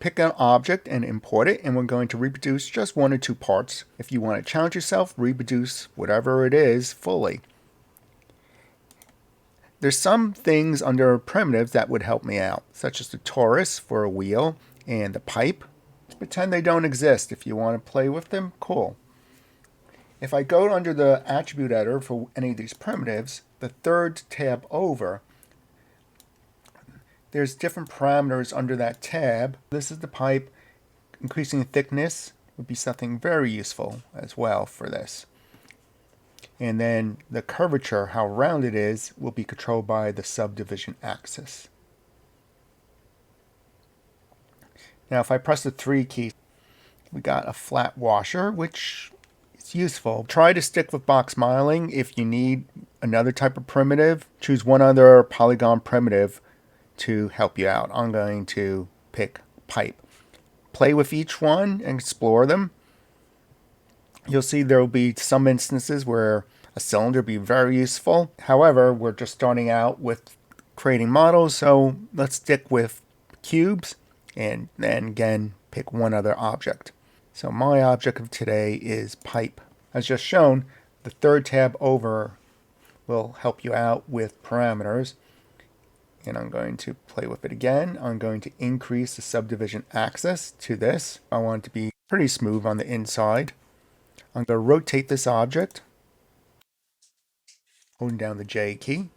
pick an object and import it, and we're going to reproduce just 1 or 2 parts. If you want to challenge yourself, reproduce whatever it is fully. There's some things under primitives that would help me out, such as the Taurus for a wheel and the pipe. Pretend they don't exist. If you want to play with them, cool. If I go under the attribute editor for any of these primitives, the third tab over, there's different parameters under that tab. This is the pipe. Increasing the thickness would be something very useful as well for this. And then the curvature, how round it is, will be controlled by the subdivision axis. Now if I press the 3 key, we got a flat washer, which is useful. Try to stick with box modeling. If you need another type of primitive, choose one other polygon primitive to help you out. I'm going to pick pipe. Play with each one and explore them. You'll see there will be some instances where a cylinder will be very useful. However, we're just starting out with creating models, so let's stick with cubes and then again pick one other object. So my object of today is pipe. As just shown, the third tab over will help you out with parameters. And I'm going to play with it again. I'm going to increase the subdivision axis to this. I want it to be pretty smooth on the inside. I'm going to rotate this object, holding down the J key.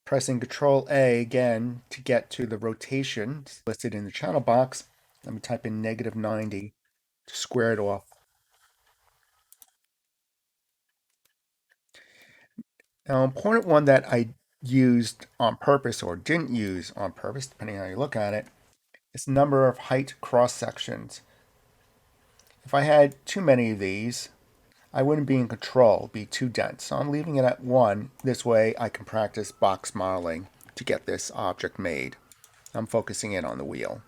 Pressing Control A again to get to the rotation listed in the channel box. Let me type in -90 to square it off. Now, an important one that I used on purpose or didn't use on purpose, depending on how you look at it, is the number of height cross sections. If I had too many of these, I wouldn't be in control, it'd be too dense. So I'm leaving it at 1. This way I can practice box modeling to get this object made. I'm focusing in on the wheel.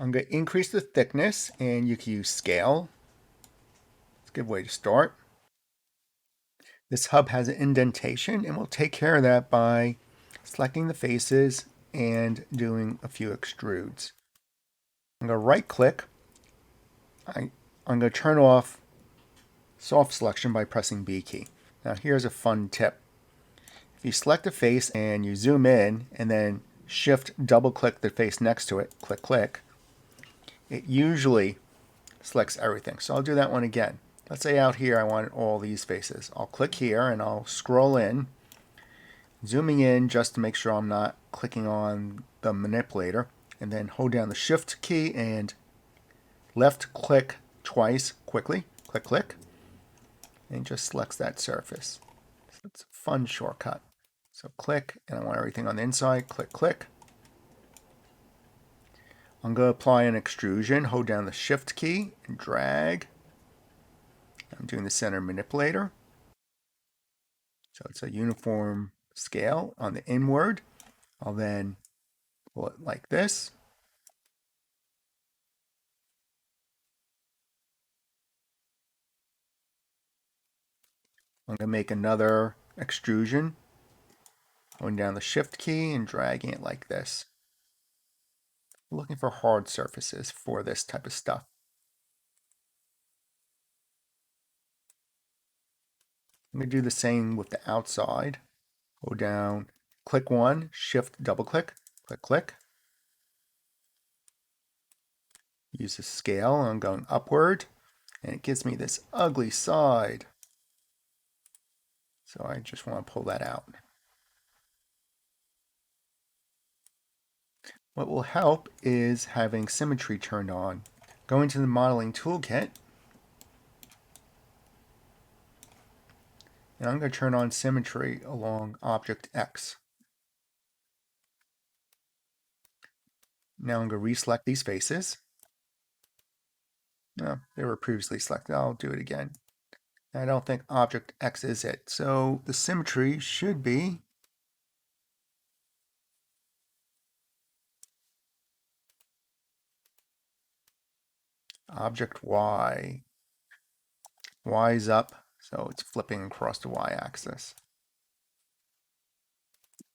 I'm going to increase the thickness, and you can use scale. It's a good way to start. This hub has an indentation, and we'll take care of that by selecting the faces and doing a few extrudes. I'm going to right click. I'm going to turn off soft selection by pressing B key. Now here's a fun tip. If you select a face and you zoom in and then shift double click the face next to it, click click, it usually selects everything. So I'll do that one again. Let's say out here I want all these faces. I'll click here and I'll scroll in, zooming in just to make sure I'm not clicking on the manipulator, and then hold down the shift key and left click twice quickly, click click, and it just selects that surface. So it's a fun shortcut. So click, and I want everything on the inside, click click. I'm going to apply an extrusion, hold down the shift key and drag. I'm doing the center manipulator. So it's a uniform scale on the inward. I'll then pull it like this. I'm going to make another extrusion, holding down the shift key and dragging it like this. I'm looking for hard surfaces for this type of stuff. I'm going to do the same with the outside. Hold down, click one, shift, double click, click click. Use the scale, I'm going upward, and it gives me this ugly side. So I just want to pull that out. What will help is having symmetry turned on. Go into the modeling toolkit, and I'm going to turn on symmetry along object X. Now I'm going to reselect these faces. No, they were previously selected. I'll do it again. I don't think object X is it. So the symmetry should be object Y. Y is up, so it's flipping across the Y-axis.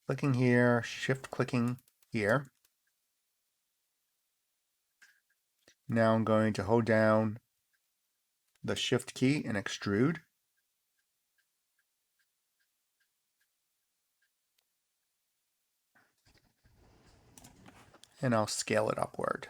Clicking here, shift clicking here. Now I'm going to hold down the shift key and extrude. And I'll scale it upward.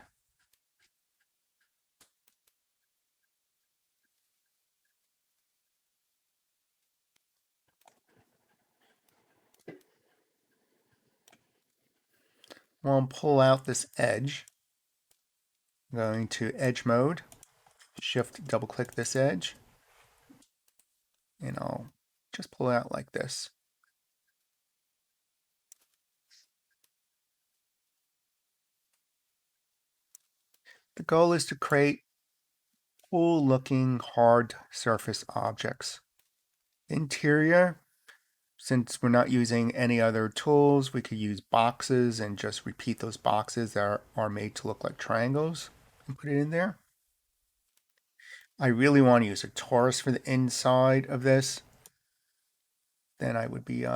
I'll pull out this edge. I'm going to edge mode, shift double click this edge, and I'll just pull it out like this. The goal is to create cool looking hard surface objects. Interior, since we're not using any other tools, we could use boxes and just repeat those boxes that are made to look like triangles and put it in there. I really want to use a torus for the inside of this. Then I would be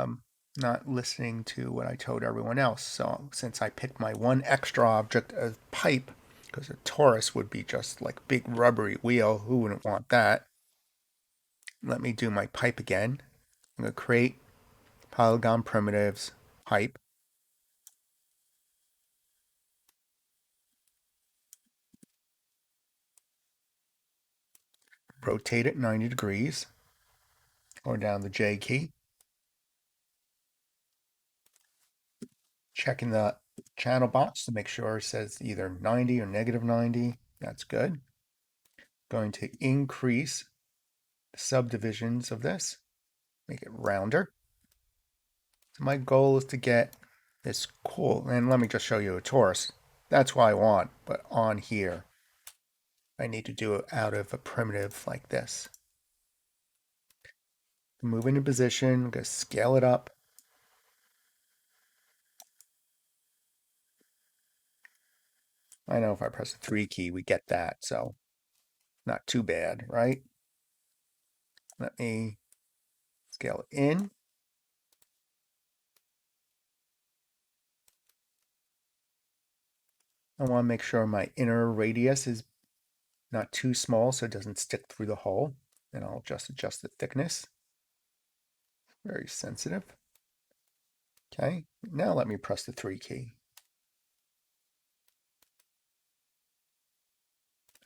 not listening to what I told everyone else. So since I picked my one extra object as pipe, because a torus would be just like big rubbery wheel, who wouldn't want that? Let me do my pipe again. I'm going to create polygon primitives pipe. Rotate it 90 degrees, or down the J key. Checking the channel box to make sure it says either 90 or negative 90. That's good. Going to increase the subdivisions of this, make it rounder. So my goal is to get this cool, and let me just show you a torus. That's what I want, but on here, I need to do it out of a primitive like this. Move into position, I'm going to scale it up. I know if I press the 3 key, we get that, so not too bad, right? Let me scale it in. I want to make sure my inner radius is not too small so it doesn't stick through the hole. And I'll just adjust the thickness. Very sensitive. Okay, now let me press the 3 key.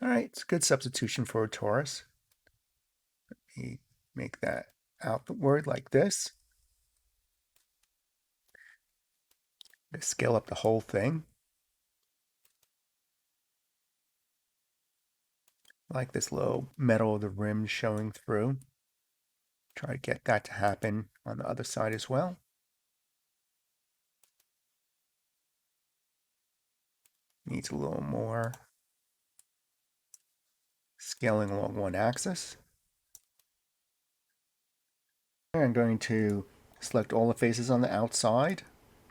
All right, it's a good substitution for a torus. Let me make that outward like this. Scale up the whole thing. I like this little metal of the rim showing through. Try to get that to happen on the other side as well. Needs a little more scaling along one axis. I'm going to select all the faces on the outside.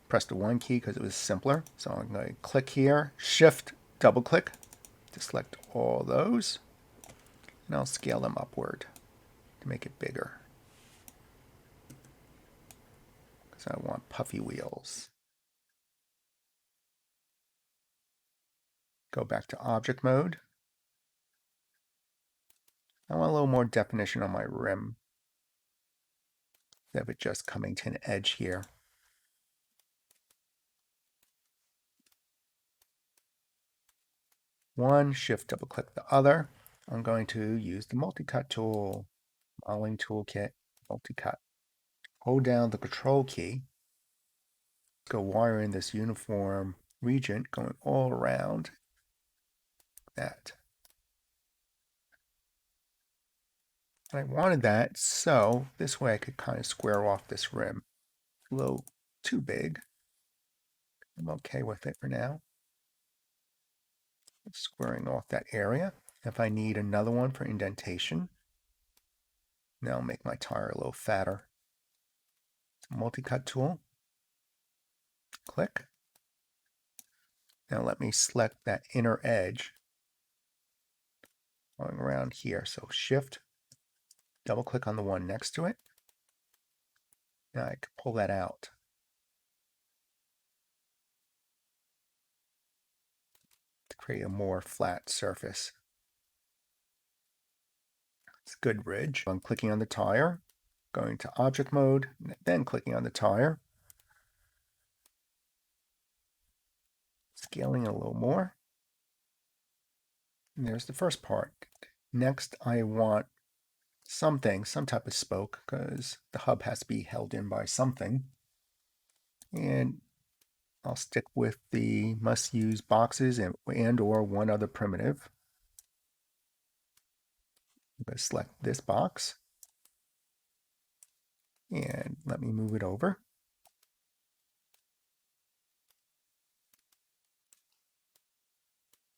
Press the 1 key because it was simpler. So I'm going to click here, shift, double click to select all those. And I'll scale them upward to make it bigger. Because I want puffy wheels. Go back to object mode. I want a little more definition on my rim. Instead of it just coming to an edge here. One, shift double click the other. I'm going to use the multi-cut tool, modeling toolkit, multi-cut. Hold down the control key. Go wire in this uniform region going all around that. And I wanted that so this way I could kind of square off this rim. A little too big. I'm okay with it for now. Squaring off that area. If I need another one for indentation, now I'll make my tire a little fatter. Multi-cut tool. Click. Now let me select that inner edge. going around here. So Shift, double click on the one next to it. Now I can pull that out. To create a more flat surface. It's a good ridge. I'm clicking on the tire, going to object mode, then clicking on the tire. Scaling a little more. And there's the first part. Next, I want some type of spoke, because the hub has to be held in by something. And I'll stick with the must use boxes and or one other primitive. I'm going to select this box and let me move it over.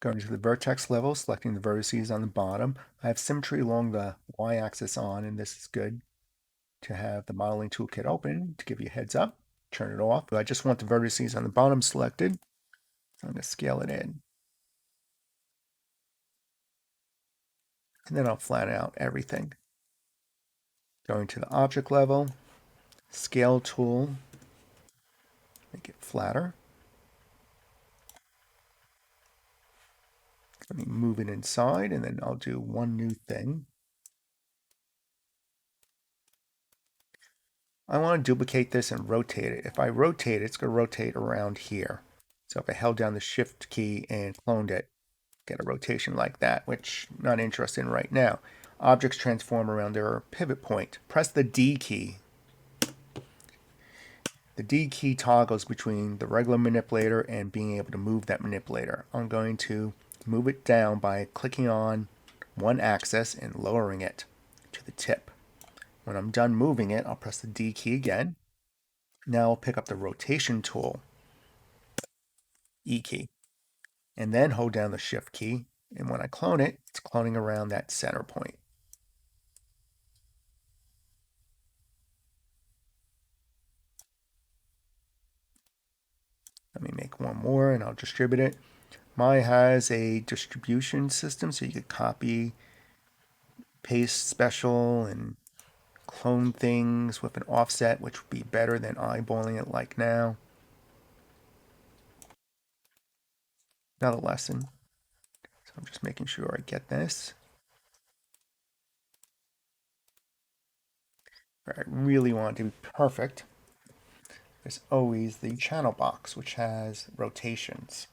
Going to the vertex level, selecting the vertices on the bottom. I have symmetry along the y-axis on, and this is good to have the modeling toolkit open to give you a heads up. Turn it off. I just want the vertices on the bottom selected. So I'm going to scale it in. And then I'll flatten out everything. Going to the object level, scale tool, make it flatter. Let me move it inside, and then I'll do one new thing. I want to duplicate this and rotate it. If I rotate it, it's going to rotate around here. So if I held down the Shift key and cloned it, get a rotation like that, which I'm not interested in right now. Objects transform around their pivot point. Press the D key. The D key toggles between the regular manipulator and being able to move that manipulator. I'm going to move it down by clicking on one axis and lowering it to the tip. When I'm done moving it, I'll press the D key again. Now I'll pick up the rotation tool, E key, and then hold down the Shift key. And when I clone it, it's cloning around that center point. Let me make one more and I'll distribute it. Mine has a distribution system, so you could copy, paste special, and clone things with an offset, which would be better than eyeballing it like now. Another lesson. So I'm just making sure I get this. Where I really want it to be perfect, there's always the channel box, which has rotations.